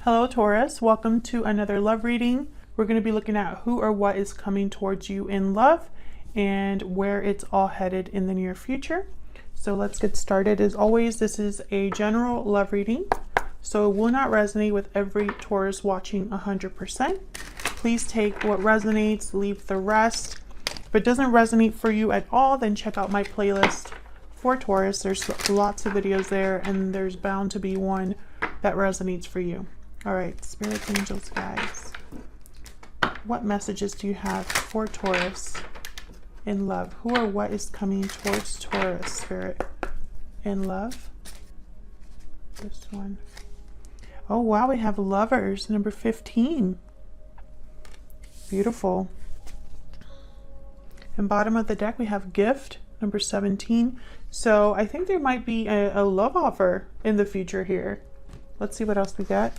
Hello Taurus, welcome to another love reading. We're going to be looking at who or what is coming towards you in love and where it's all headed in the near future. So let's get started. As always, this is a general love reading, so it will not resonate with every Taurus watching 100%. Please take what resonates, leave the rest. If it doesn't resonate for you at all, then check out my playlist for Taurus. There's lots of videos there, and there's bound to be one that resonates for you. All right, spirits, angels, guides, what messages do you have for Taurus in love? Who or what is coming towards Taurus, spirit, in love? This one. Oh wow, we have lovers, number 15. Beautiful. And bottom of the deck we have gift, number 17. So I think there might be a love offer in the future here. Let's see what else we got.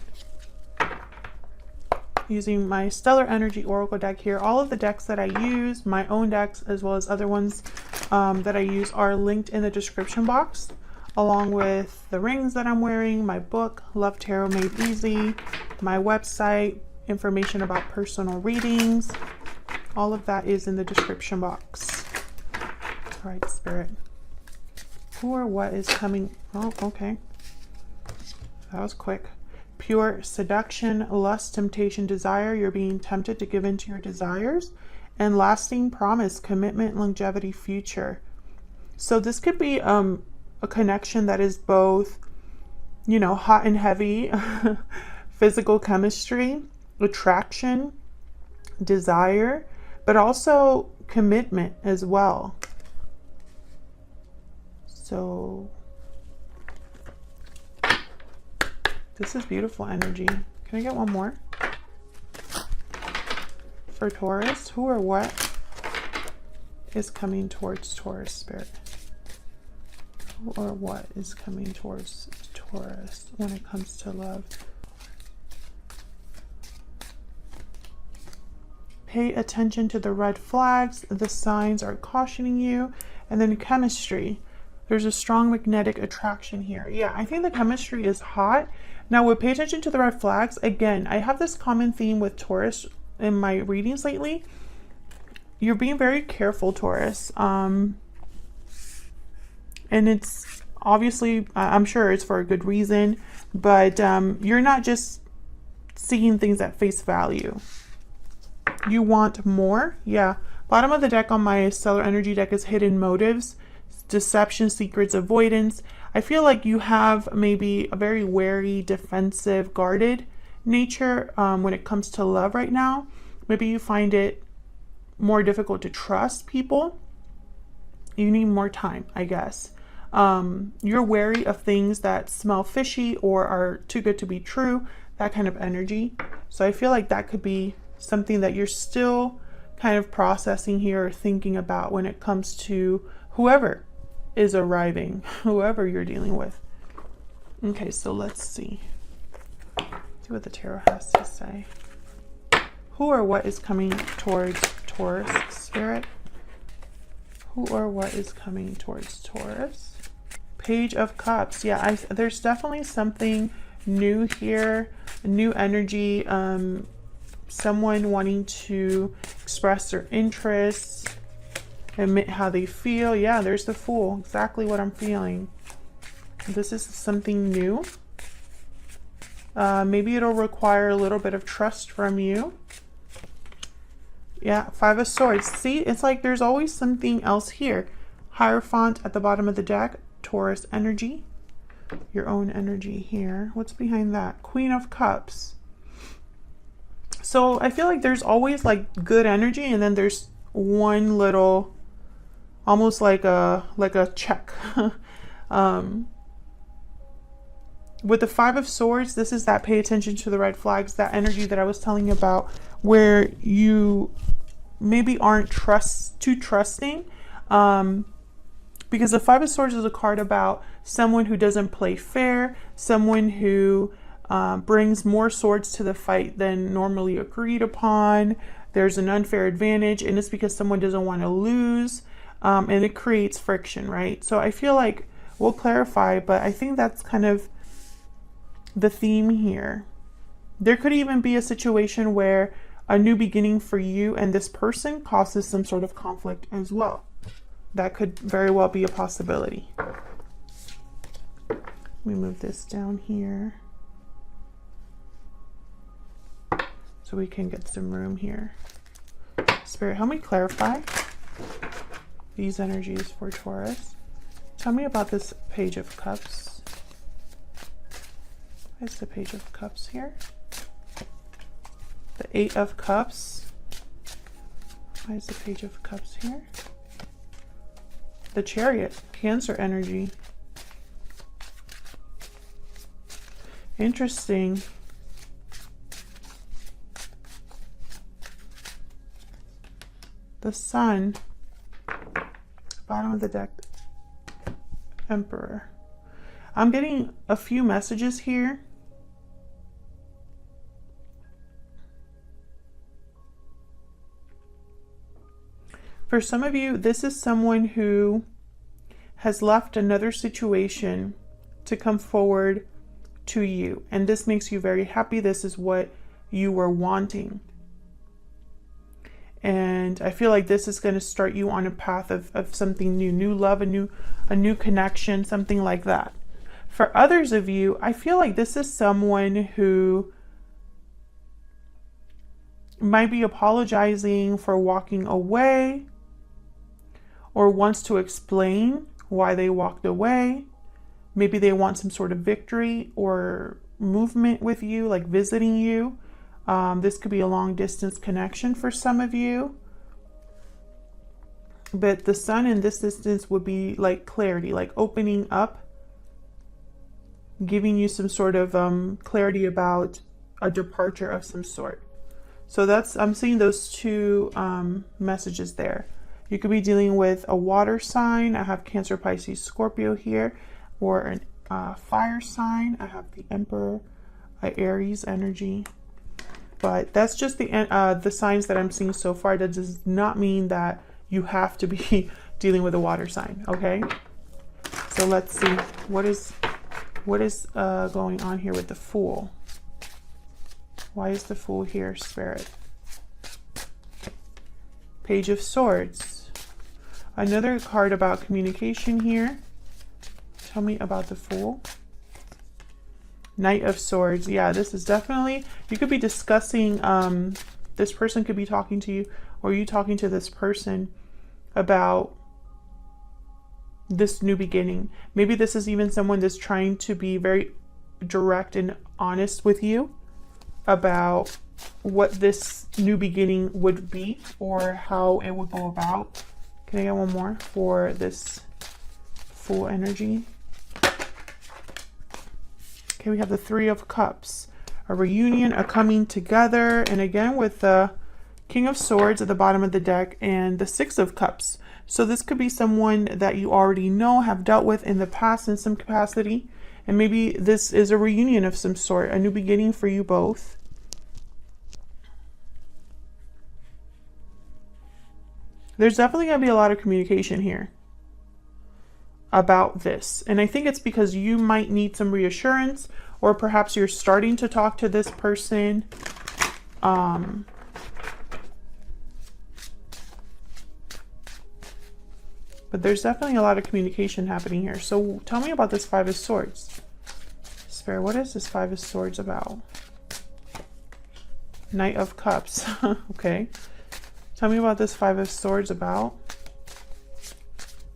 Using my Stellar Energy Oracle deck here. All of the decks that I use, my own decks as well as other ones that I use, are linked in the description box, along with the rings that I'm wearing, my book, Love Tarot Made Easy, my website, information about personal readings. All of that is in the description box. All right, spirit. Who or what is coming? Oh, okay. That was quick. Pure seduction, lust, temptation, desire. You're being tempted to give into your desires. And lasting promise, commitment, longevity, future. So this could be a connection that is both, you know, hot and heavy, physical chemistry, attraction, desire, but also commitment as well. So this is beautiful energy. Can I get one more? For Taurus, who or what is coming towards Taurus, spirit? Who or what is coming towards Taurus when it comes to love? Pay attention to the red flags. The signs are cautioning you. And then chemistry. There's a strong magnetic attraction here. Yeah, I think the chemistry is hot. Now, we'll pay attention to the red flags. Again, I have this common theme with Taurus in my readings lately. You're being very careful, Taurus. And it's obviously, I'm sure it's for a good reason, but you're not just seeing things at face value. You want more. Yeah. Bottom of the deck on my Stellar Energy deck is hidden motives, deception, secrets, avoidance. I feel like you have maybe a very wary, defensive, guarded nature when it comes to love right now. Maybe you find it more difficult to trust people. You need more time, I guess. You're wary of things that smell fishy or are too good to be true, that kind of energy. So I feel like that could be something that you're still kind of processing here or thinking about when it comes to whoever is arriving, whoever you're dealing with. Okay, so let's see what the tarot has to say. Who or what is coming towards Taurus, spirit? Who or what is coming towards Taurus? Page of Cups. Yeah, there's definitely something new here, new energy, someone wanting to express their interests, admit how they feel. Yeah, there's the Fool. Exactly what I'm feeling. This is something new. Maybe it'll require a little bit of trust from you. Yeah, Five of Swords. See, it's like there's always something else here. Hierophant at the bottom of the deck. Taurus energy. Your own energy here. What's behind that? Queen of Cups. So I feel like there's always like good energy, and then there's one little, almost like a check. With the Five of Swords, this is that pay attention to the red flags, that energy that I was telling you about, where you maybe aren't too trusting. Because the Five of Swords is a card about someone who doesn't play fair, someone who brings more swords to the fight than normally agreed upon. There's an unfair advantage, and it's because someone doesn't want to lose, and it creates friction, right? So I feel like we'll clarify, but I think that's kind of the theme here. There could even be a situation where a new beginning for you and this person causes some sort of conflict as well. That could very well be a possibility. Let me move this down here so we can get some room here. Spirit, help me clarify these energies for Taurus. Tell me about this Page of Cups. Where's the Page of Cups here? The Eight of Cups. Why is the Page of Cups here? The Chariot, Cancer energy. Interesting. The Sun, bottom of the deck, Emperor. I'm getting a few messages here. For some of you, this is someone who has left another situation to come forward to you. And this makes you very happy. This is what you were wanting. And I feel like this is going to start you on a path of something new, new love, a new connection, something like that. For others of you, I feel like this is someone who might be apologizing for walking away, or wants to explain why they walked away. Maybe they want some sort of victory or movement with you, like visiting you. This could be a long distance connection for some of you. But the Sun in this instance would be like clarity, like opening up, giving you some sort of clarity about a departure of some sort. So I'm seeing those two messages there. You could be dealing with a water sign. I have Cancer, Pisces, Scorpio here, or a fire sign. I have the Emperor, Aries energy. But that's just the signs that I'm seeing so far. That does not mean that you have to be dealing with a water sign, okay? So let's see, what is going on here with the Fool? Why is the Fool here, Spirit? Page of Swords. Another card about communication here. Tell me about the Fool. Knight of Swords. Yeah, this is definitely, you could be discussing, this person could be talking to you, or you talking to this person about this new beginning. Maybe this is even someone that's trying to be very direct and honest with you about what this new beginning would be or how it would go about. Can I get one more for this Fool energy? Okay, we have the Three of Cups, a reunion, a coming together, and again with the King of Swords at the bottom of the deck and the Six of Cups. So this could be someone that you already know, have dealt with in the past in some capacity, and maybe this is a reunion of some sort, a new beginning for you both. There's definitely going to be a lot of communication here about this. And I think it's because you might need some reassurance, or perhaps you're starting to talk to this person. But there's definitely a lot of communication happening here. So tell me about this Five of Swords. Spirit, what is this Five of Swords about? Knight of Cups. Okay. Tell me about this Five of Swords about.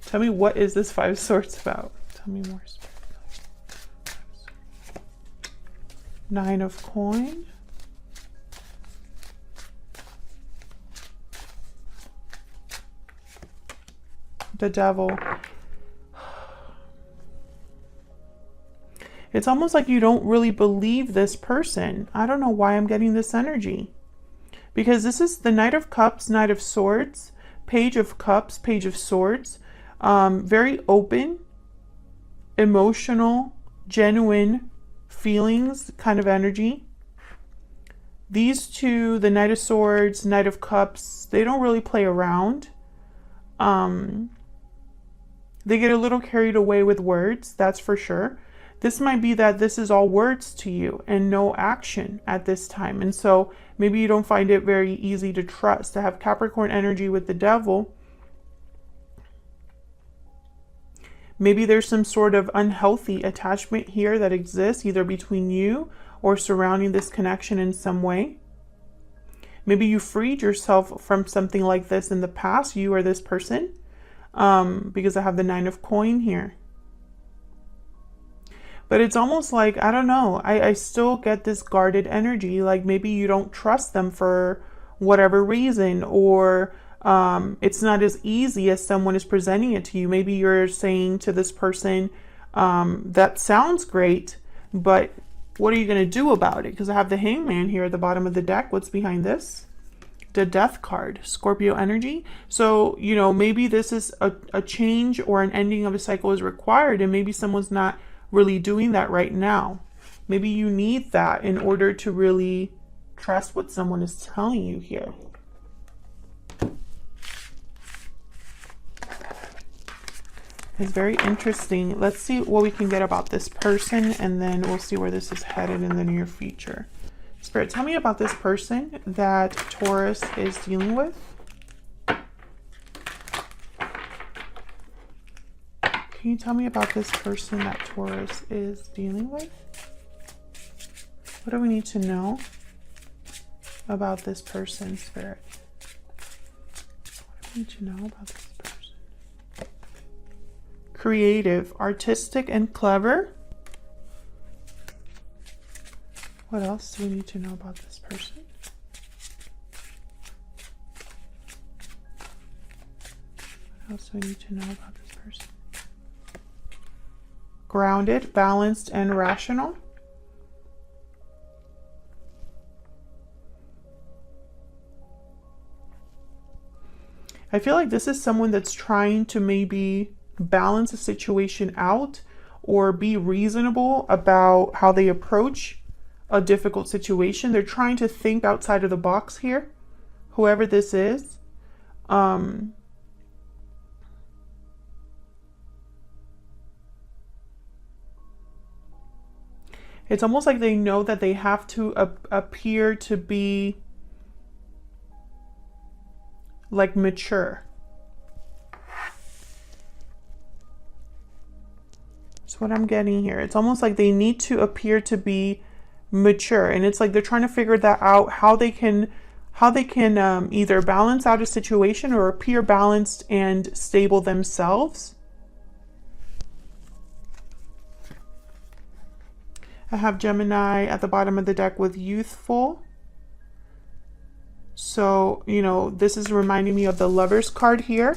Tell me, what is this Five of Swords about? Tell me more. Nine of Coin. The Devil. It's almost like you don't really believe this person. I don't know why I'm getting this energy. Because this is the Knight of Cups, Knight of Swords, Page of Cups, Page of Swords. Very open, emotional, genuine feelings kind of energy. These two, the Knight of Swords, Knight of Cups, they don't really play around. They get a little carried away with words, that's for sure. This might be that this is all words to you and no action at this time. And so maybe you don't find it very easy to trust. To have Capricorn energy with the devil, maybe there's some sort of unhealthy attachment here that exists either between you or surrounding this connection in some way. Maybe you freed yourself from something like this in the past, you or this person, because I have the 9 of coin here. But it's almost like, I don't know, I still get this guarded energy. Like maybe you don't trust them for whatever reason, or it's not as easy as someone is presenting it to you. Maybe you're saying to this person, that sounds great, but what are you going to do about it? Because I have the Hangman here at the bottom of the deck. What's behind this? The Death card, Scorpio energy. So, you know, maybe this is a change or an ending of a cycle is required, and maybe someone's not really doing that right now. Maybe you need that in order to really trust what someone is telling you here. It's very interesting. Let's see what we can get about this person, and then we'll see where this is headed in the near future. Spirit, tell me about this person that Taurus is dealing with. Can you tell me about this person that Taurus is dealing with? What do we need to know about this person, Spirit? What do we need to know about this person? Creative, artistic, and clever. What else do we need to know about this person? What else do we need to know about this person? Grounded, balanced, and rational. I feel like this is someone that's trying to maybe balance a situation out or be reasonable about how they approach a difficult situation. They're trying to think outside of the box here, whoever this is. It's almost like they know that they have to appear to be like mature. That's what I'm getting here. It's almost like they need to appear to be mature, and it's like they're trying to figure that out, how they can either balance out a situation or appear balanced and stable themselves. I have Gemini at the bottom of the deck with youthful. So, you know, this is reminding me of the Lovers card here,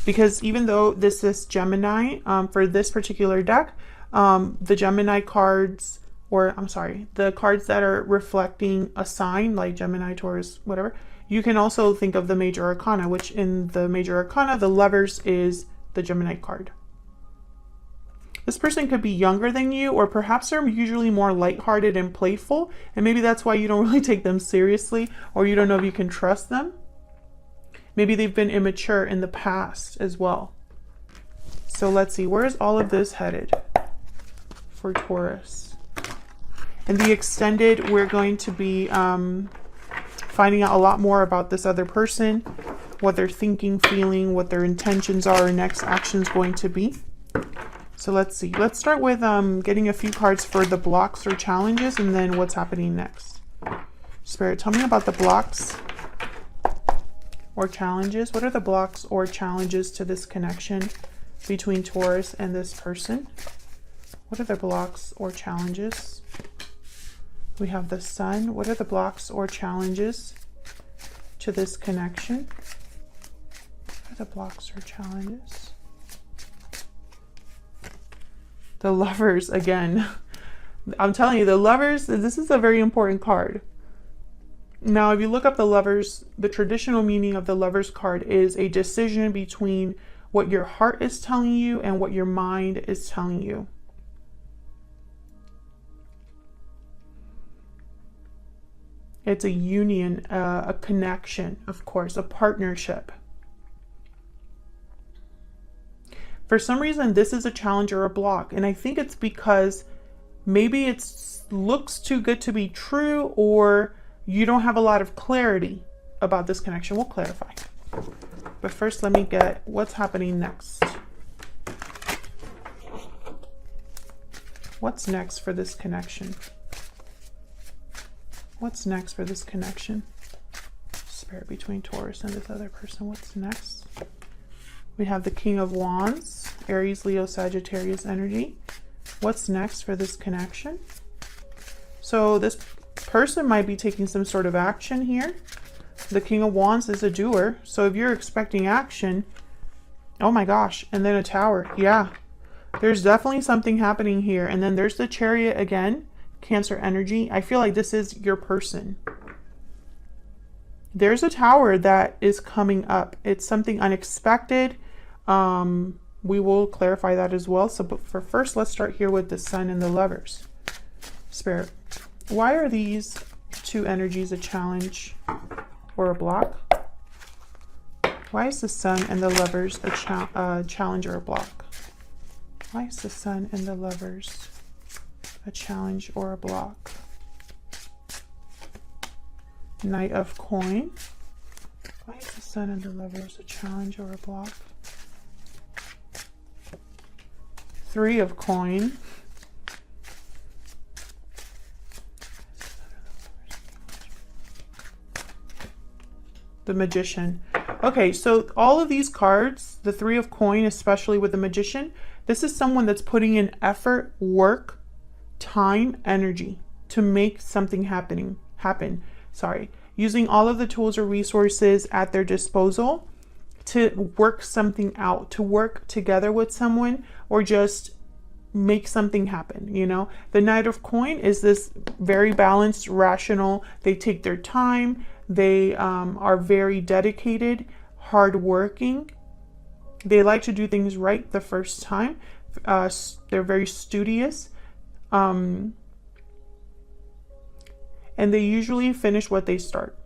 because even though this is Gemini, for this particular deck, the Gemini cards, or I'm sorry, the cards that are reflecting a sign like Gemini, Taurus, whatever, you can also think of the major arcana, which in the major arcana, the Lovers is the Gemini card. This person could be younger than you, or perhaps they're usually more lighthearted and playful, and maybe that's why you don't really take them seriously, or you don't know if you can trust them. Maybe they've been immature in the past as well. So let's see, where is all of this headed for Taurus? In the extended, we're going to be finding out a lot more about this other person, what they're thinking, feeling, what their intentions are, and next action's going to be. So let's see. Let's start with getting a few cards for the blocks or challenges, and then what's happening next. Spirit, tell me about the blocks or challenges. What are the blocks or challenges to this connection between Taurus and this person? What are the blocks or challenges? We have the Sun. What are the blocks or challenges to this connection? What are the blocks or challenges? The Lovers again. I'm telling you, the Lovers, this is a very important card. Now, if you look up the Lovers, the traditional meaning of the Lovers card is a decision between what your heart is telling you and what your mind is telling you. It's a union, a connection, of course, a partnership. For some reason, this is a challenge or a block, and I think it's because maybe it looks too good to be true, or you don't have a lot of clarity about this connection. We'll clarify. But first, let me get what's happening next. What's next for this connection? What's next for this connection? Spirit, between Taurus and this other person, what's next? We have the King of Wands, Aries, Leo, Sagittarius energy. What's next for this connection? So this person might be taking some sort of action here. The King of Wands is a doer. So if you're expecting action, oh my gosh, and then a Tower. Yeah, there's definitely something happening here. And then there's the Chariot again, Cancer energy. I feel like this is your person. There's a Tower that is coming up. It's something unexpected. We will clarify that as well. So, but for first, let's start here with the Sun and the Lovers. Spirit, why are these two energies a challenge or a block? Why is the Sun and the Lovers a challenge or a block? Why is the Sun and the Lovers a challenge or a block? Knight of Coin. Why is the Sun and the Lovers a challenge or a block? Three of Coin. The Magician. Okay, so all of these cards, the Three of Coin, especially with the Magician, this is someone that's putting in effort, work, time, energy to make something happen. Using all of the tools or resources at their disposal to work something out, to work together with someone, or just make something happen. You know, the Knight of Coin is this very balanced, rational. They take their time. They are very dedicated, hardworking. They like to do things right the first time. They're very studious. And they usually finish what they start.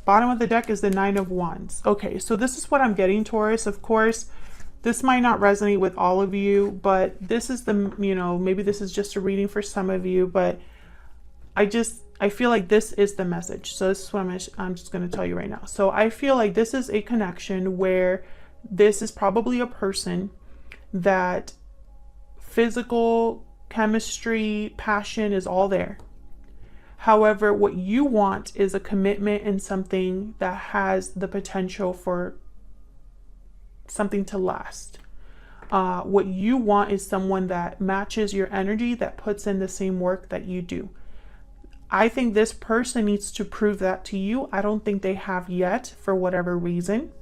Bottom of the deck is the Nine of Wands. Okay, so this is what I'm getting, Taurus. Of course, this might not resonate with all of you, but this is the, you know, maybe this is just a reading for some of you, but I feel like this is the message. So this is what I'm just going to tell you right now. So I feel like this is a connection where this is probably a person that physical chemistry, passion is all there. However, what you want is a commitment and something that has the potential for something to last. What you want is someone that matches your energy, that puts in the same work that you do. I think this person needs to prove that to you. I don't think they have yet, for whatever reason.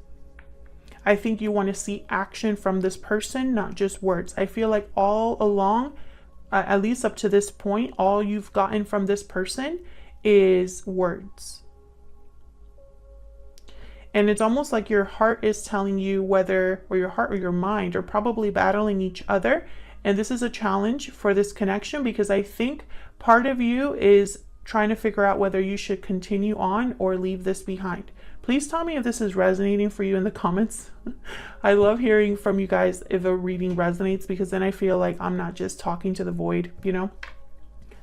I think you want to see action from this person, not just words. I feel like all along, at least up to this point, all you've gotten from this person is words. And it's almost like your heart is telling you whether, or your heart or your mind are probably battling each other. And this is a challenge for this connection, because I think part of you is trying to figure out whether you should continue on or leave this behind. Please tell me if this is resonating for you in the comments. I love hearing from you guys if a reading resonates, because then I feel like I'm not just talking to the void, you know?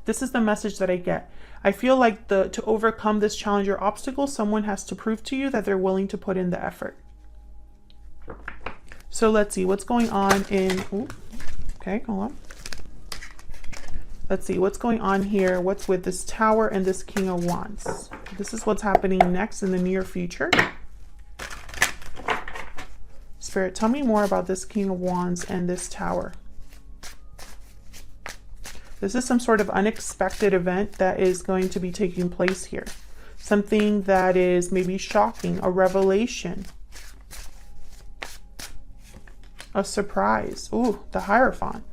This is the message that I get. I feel like to overcome this challenge or obstacle, someone has to prove to you that they're willing to put in the effort. So let's see what's going on in, okay, hold on. Let's see what's going on here. What's with this Tower and this King of Wands? This is what's happening next in the near future. Spirit, tell me more about this King of Wands and this Tower. This is some sort of unexpected event that is going to be taking place here. Something that is maybe shocking, a revelation, a surprise. Ooh, the Hierophant.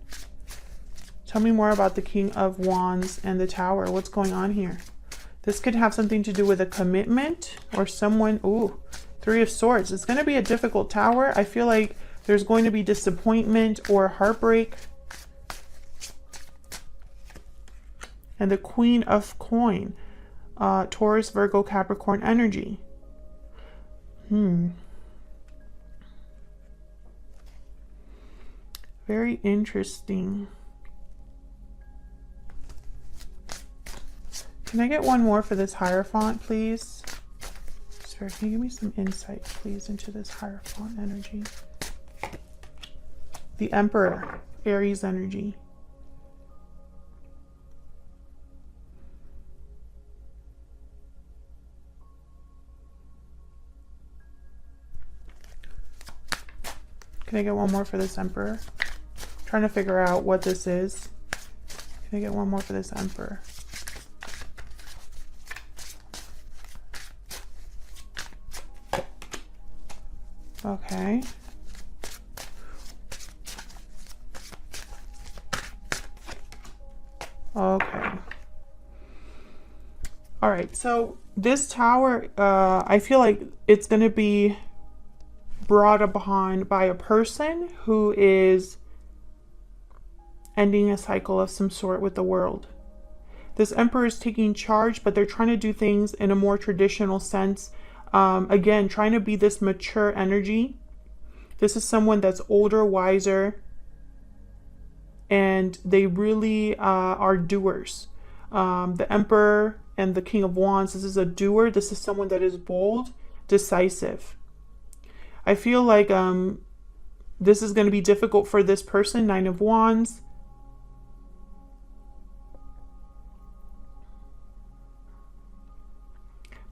Tell me more about the King of Wands and the Tower. What's going on here? This could have something to do with a commitment or someone. Ooh, Three of Swords. It's going to be a difficult Tower. I feel like there's going to be disappointment or heartbreak. And the Queen of Coin. Taurus, Virgo, Capricorn energy. Very interesting. Can I get one more for this Hierophant, please? Spirit, can you give me some insight, please, into this Hierophant energy? The Emperor, Aries energy. Can I get one more for this Emperor? I'm trying to figure out what this is. Can I get one more for this Emperor? Okay. Okay. All right. So this Tower, I feel like it's going to be brought upon by a person who is ending a cycle of some sort with the world. This Emperor is taking charge, but they're trying to do things in a more traditional sense. Again, trying to be this mature energy. This is someone that's older, wiser, and they really are doers. The Emperor and the King of Wands, this is a doer. This is someone that is bold, decisive. I feel like this is going to be difficult for this person, Nine of Wands.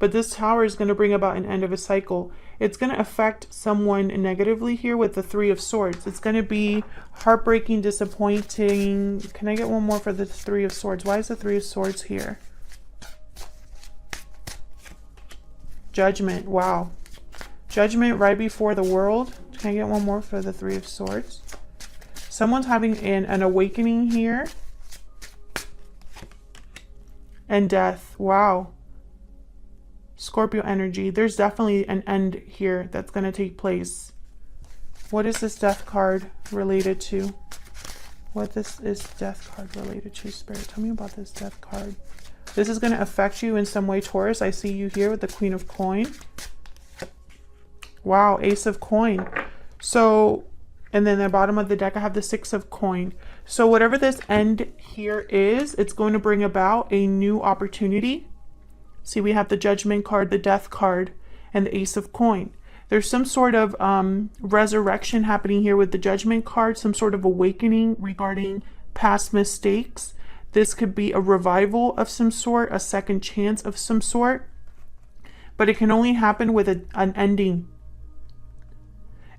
But this Tower is going to bring about an end of a cycle. It's going to affect someone negatively here with the Three of Swords. It's going to be heartbreaking, disappointing. Can I get one more for the Three of Swords? Why is the Three of Swords here? Judgment. Wow. Judgment right before the world. Can I get one more for the Three of Swords? Someone's having an awakening here. And death. Wow. Scorpio energy. There's definitely an end here that's going to take place. What is this death card related to? What this is death card related to, Spirit? Tell me about this death card. This is going to affect you in some way, Taurus. I see you here with the Queen of Coin. Wow, Ace of Coin. So, and then the bottom of the deck, I have the Six of Coin. So whatever this end here is, it's going to bring about a new opportunity. See, we have the Judgment card, the Death card, and the Ace of Coin. There's some sort of resurrection happening here with the Judgment card, some sort of awakening regarding past mistakes. This could be a revival of some sort, a second chance of some sort. But it can only happen with an ending.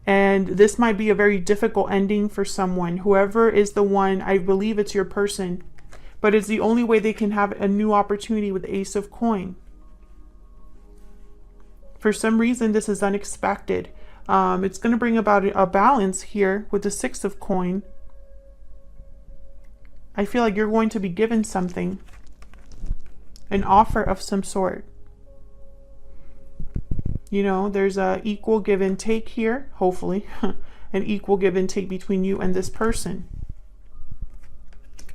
And this might be a very difficult ending for someone. Whoever is the one, I believe it's your person. But it's the only way they can have a new opportunity with the Ace of Coin. For some reason, this is unexpected. It's going to bring about a balance here with the Six of Coin. I feel like you're going to be given something. An offer of some sort. You know, there's a equal give and take here, hopefully. An equal give and take between you and this person.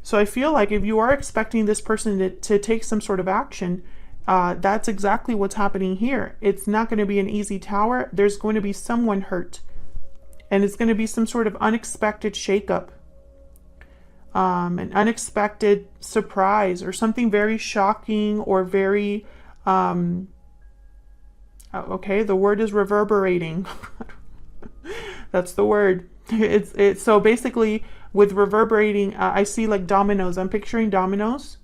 So I feel like if you are expecting this person to take some sort of action, that's exactly what's happening here. It's not going to be an easy Tower. There's going to be someone hurt. And it's going to be some sort of unexpected shakeup. An unexpected surprise or something very shocking or very... okay, the word is reverberating. That's the word. It's so basically with reverberating, I see like dominoes. I'm picturing dominoes.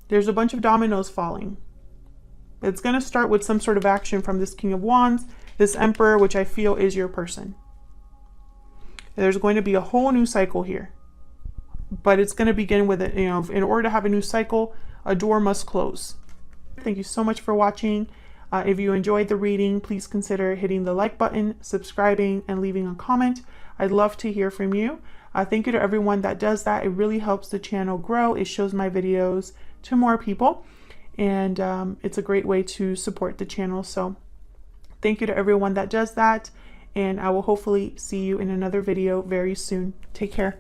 There's a bunch of dominoes falling. It's going to start with some sort of action from this King of Wands, this Emperor, which I feel is your person. There's going to be a whole new cycle here. But it's going to begin with it, you know, in order to have a new cycle, a door must close. Thank you so much for watching. If you enjoyed the reading, please consider hitting the like button, subscribing, and leaving a comment. I'd love to hear from you. Thank you to everyone that does that. It really helps the channel grow. It shows my videos to more people, and it's a great way to support the channel. So thank you to everyone that does that, and I will hopefully see you in another video very soon. Take care.